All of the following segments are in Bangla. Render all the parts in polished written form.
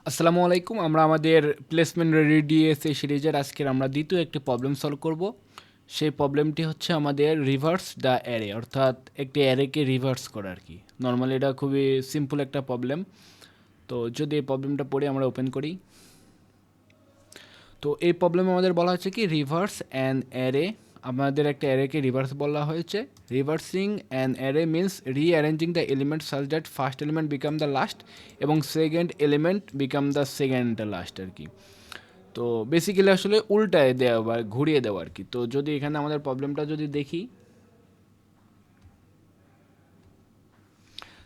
আসসালামু আলাইকুম। আমরা আমাদের প্লেসমেন্ট রেডিএস এই সিরিজের আজকের আমরা দ্বিতীয় একটি প্রবলেম সলভ করব। সেই প্রবলেমটি হচ্ছে আমাদের রিভার্স দ্য অ্যারে, অর্থাৎ একটি অ্যারেকে রিভার্স করা আর কি। নর্মালি এটা খুবই সিম্পল একটা প্রবলেম। তো যদি এই প্রবলেমটা পড়ে আমরা ওপেন করি, তো এই প্রবলেমে আমাদের বলা হচ্ছে কি রিভার্স অ্যান অ্যারে। আমাদের একটা অ্যারেকে রিভার্স বলা হয়েছে। Reversing an array means rearranging the element such that first element become the last এবং second element become the second last আর কি। তো বেসিক্যালি আসলে উল্টায় দেওয়া বা ঘুরিয়ে দেওয়া আর কি। তো যদি এখানে আমাদের প্রবলেমটা যদি দেখি,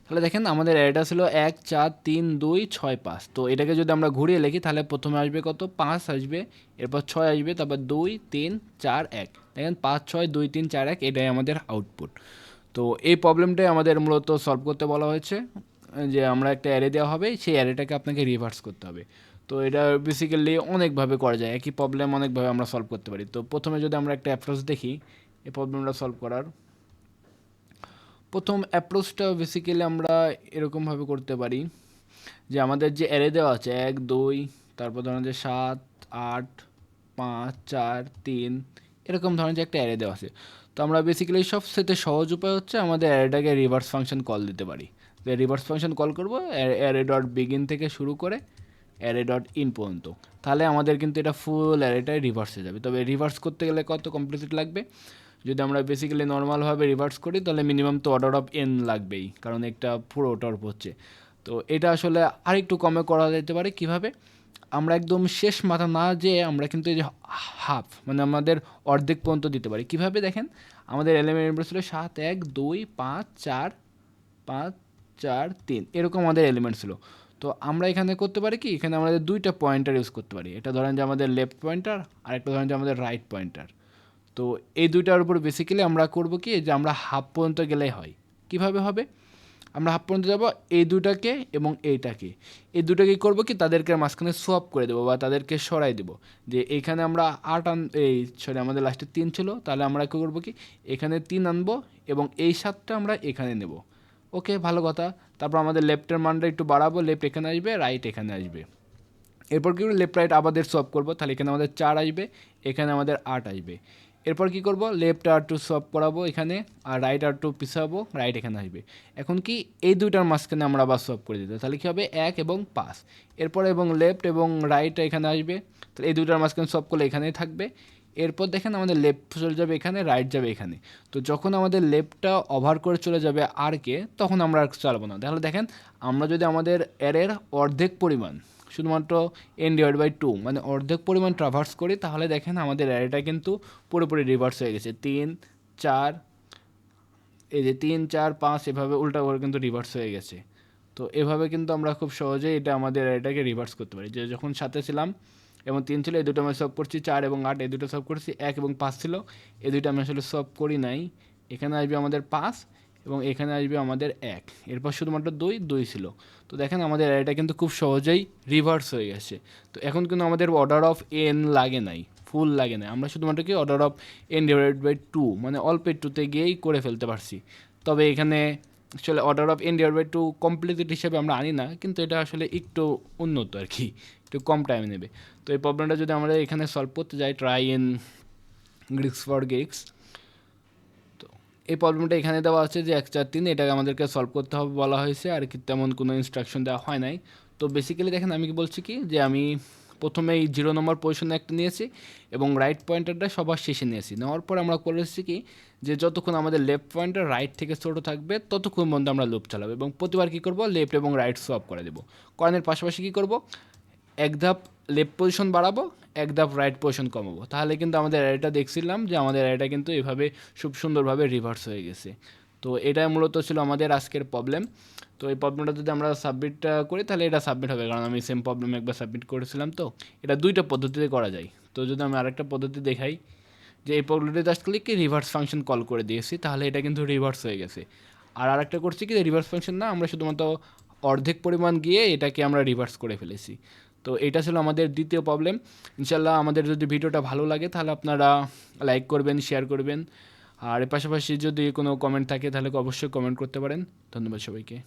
তাহলে দেখেন আমাদের অ্যারেটা ছিল 1 4 3 2 6 5। তো এটাকে যদি আমরা ঘুরিয়ে লিখি তাহলে প্রথমে আসবে কত, 5 আসবে, এরপর 6 আসবে, তারপর 2 3 4 1। দেখেন 5 6 2 3 4 1, এটাই আমাদের আউটপুট। তো এই প্রবলেমটাই আমাদের মূলত সলভ করতে বলা হয়েছে, যে আমরা একটা অ্যারে দেওয়া হবে, সেই অ্যারেটাকে আপনাকে রিভার্স করতে হবে। তো এটা বেসিক্যালি অনেকভাবে করা যায়, একই প্রবলেম অনেকভাবে আমরা সলভ করতে পারি। তো প্রথমে যদি আমরা একটা অ্যাপ্রোচ দেখি এই প্রবলেমটা সলভ করার, প্রথম অ্যাপ্রোচটা বেসিক্যালি আমরা এরকমভাবে করতে পারি যে আমাদের যে অ্যারে দেওয়া আছে 1 2, তারপর ধরেন যে 7 8 5 4 3, এরকম ধরনের যে একটা অ্যারে দেওয়া আছে। তো আমরা বেসিক্যালি সবচেয়ে সহজ উপায় হচ্ছে আমাদের অ্যারেটাকে রিভার্স ফাংশন কল দিতে পারি। যে রিভার্স ফাংশন কল করবো অ্যারে ডট বিগিন থেকে শুরু করে অ্যারে ডট ইন পর্যন্ত, তাহলে আমাদের কিন্তু এটা ফুল অ্যারেটাই রিভার্স হয়ে যাবে। তবে রিভার্স করতে গেলে কত কমপ্লিসিটি লাগবে, যদি আমরা বেসিক্যালি নর্মালভাবে রিভার্স করি তাহলে মিনিমাম তো অর্ডার অফ এন লাগবেই, কারণ একটা পুরো টর্প হচ্ছে। তো এটা আসলে আরেকটু কমে করা যেতে পারে কিভাবে, আমরা একদম শেষ মাথা না যেয়ে আমরা কিন্তু এই যে হাফ মানে আমাদের অর্ধেক পর্যন্ত দিতে পারি। কিভাবে দেখেন, আমাদের এলিমেন্ট ছিল 7 1 2 5 4 5 4 3, এরকম আমাদের এলিমেন্ট ছিল। তো আমরা এখানে করতে পারি কি, এখানে আমাদের দুইটা পয়েন্টার ইউজ করতে পারি। এটা ধরেন যে আমাদের লেফট পয়েন্টার আর একটা ধরেন যে আমাদের রাইট পয়েন্টার। তো এই দুইটার উপর বেসিক্যালি আমরা করব কি, যে আমরা হাফ পর্যন্ত গেলেই হয়। কিভাবে হবে, আমরা হাফ পর্যন্ত যাব এই দুটাকে এবং এইটাকে, এই দুটাকে করব কি তাদেরকে মাঝখানে সোয়াপ করে দেবো বা তাদেরকে সরাই দেবো। যে এইখানে আমরা আমাদের লাস্টে 3 ছিল, তাহলে আমরা কী করবো কি এখানে 3 আনবো এবং এই 7টা আমরা এখানে নেব। ওকে, ভালো কথা। তারপর আমাদের লেফটের মানটা একটু বাড়াবো, লেফট এখানে আসবে, রাইট এখানে আসবে। এরপর কী করবো, লেফট রাইট আবাদের সোয়াপ করবো, তাহলে এখানে আমাদের 4 আসবে, এখানে আমাদের 8 আসবে। এরপর কি করব, লেফট আর টু সোয়াপ করাবো এখানে, আর রাইট আর টু পিছাবো, রাইট এখানে আসবে। এখন কি এই দুইটার মাঝখানে আমরা আবার সোয়াপ করে দিতে, তাহলে কী হবে 1 এবং 5। এরপর এবং লেফট এবং রাইট এখানে আসবে, তাহলে এই দুইটার মাঝখানে সোয়াপ করলে এখানেই থাকবে। এরপর দেখেন আমাদের লেফট চলে যাবে এখানে, রাইট যাবে এখানে। তো যখন আমাদের লেফটটা ওভার করে চলে যাবে আরকে, তখন আমরা আর চালাবো না। তাহলে দেখেন আমরা যদি আমাদের অ্যারের অর্ধেক পরিমাণ শুধুমাত্র n/2 মানে অর্ধেক পরিমাণ ট্রাভার্স করি, তাহলে দেখেন আমাদের অ্যারেটা কিন্তু পুরোপুরি রিভার্স হয়ে গেছে। 3 4, এই যে 3 4 5 এভাবে উল্টা করে কিন্তু রিভার্স হয়ে গেছে। তো এভাবে কিন্তু আমরা খুব সহজেই এটা আমাদের অ্যারেটাকে রিভার্স করতে পারি। যে যখন সাথে ছিলাম এবং 3 ছিল, এই দুটো আমি সলভ করছি, 4 এবং 8 এই দুটো সলভ করছি, 1 এবং 5 ছিল, এই দুটো আমি আসলে সলভ করি নাই। এখানে আসবে আমাদের 5 এবং এখানে আসবে আমাদের 1, এরপর শুধুমাত্র 2 ছিল। তো দেখেন আমাদের অ্যারেটা কিন্তু খুব সহজেই রিভার্স হয়ে গেছে। তো এখন কিন্তু আমাদের অর্ডার অফ এন লাগে নাই, ফুল লাগে না, আমরা শুধুমাত্র কি অর্ডার অফ n/2 মানে অল্প একটুতে গিয়েই করে ফেলতে পারছি। তবে এখানে আসলে অর্ডার অফ n/2 কমপ্লিসিটি হিসেবে আমরা আনি না, কিন্তু এটা আসলে একটু উন্নত আর কি, একটু কম টাইম নেবে। তো এই প্রবলেমটা যদি আমরা এখানে সলভ করতে যাই, try in Greeks for geeks, তো এই প্রবলেমটা এখানে দেওয়া আছে যে 1 4 3, এটাকে আমাদেরকে সলভ করতে হবে বলা হয়েছে, আর কি তেমন কোনো ইনস্ট্রাকশন দেওয়া হয় নাই। তো বেসিক্যালি দেখেন আমি কি বলছি কি, যে আমি প্রথমে এই 0 নম্বর পজিশনে একটা নিয়েছি এবং রাইট পয়েন্টারটা সবার শেষে নিয়েছি। নেওয়ার পর আমরা করেছি কি, যে যতক্ষণ আমাদের লেফট পয়েন্টার রাইট থেকে ছোটো থাকবে ততক্ষণ পর্যন্ত আমরা লুপ চালাবো এবং প্রতিবার কী করবো, লেফট এবং রাইট সোয়াপ করে দেবো। করানোর পাশাপাশি কী করবো, এক ধাপ লেফট পজিশন বাড়াবো, এক ধাপ রাইট পজিশন কমাবো, তাহলে কিন্তু আমাদের অ্যারেটা দেখছিলাম যে আমাদের অ্যারেটা কিন্তু এভাবে খুব সুন্দরভাবে রিভার্স হয়ে গেছে। তো এটাই মূলত ছিল আমাদের আজকের প্রবলেম। তো এই প্রবলেমটা যদি আমরা সাবমিটটা করি তাহলে এটা সাবমিট হবে, কারণ আমি সেম প্রবলেম একবার সাবমিট করেছিলাম। তো এটা দুইটা পদ্ধতিতে করা যায়। তো যদি আমি আরেকটা পদ্ধতি দেখাই, যে এই প্রবলেমটা জাস্ট ক্লিককে রিভার্স ফাংশন কল করে দিয়েছি, তাহলে এটা কিন্তু রিভার্স হয়ে গেছে। আর আরেকটা করছি কি, রিভার্স ফাংশন না, আমরা শুধুমাত্র অর্ধেক পরিমাণ গিয়ে এটাকে আমরা রিভার্স করে ফেলেছি। তো এটা ছিল আমাদের দ্বিতীয় প্রবলেম। ইনশাল্লাহ আমাদের যদি ভিডিওটা ভালো লাগে তাহলে আপনারা লাইক করবেন, শেয়ার করবেন, আর এর পাশাপাশি যদি কোনো কমেন্ট থাকে তাহলে অবশ্যই কমেন্ট করতে পারেন। ধন্যবাদ সবাইকে।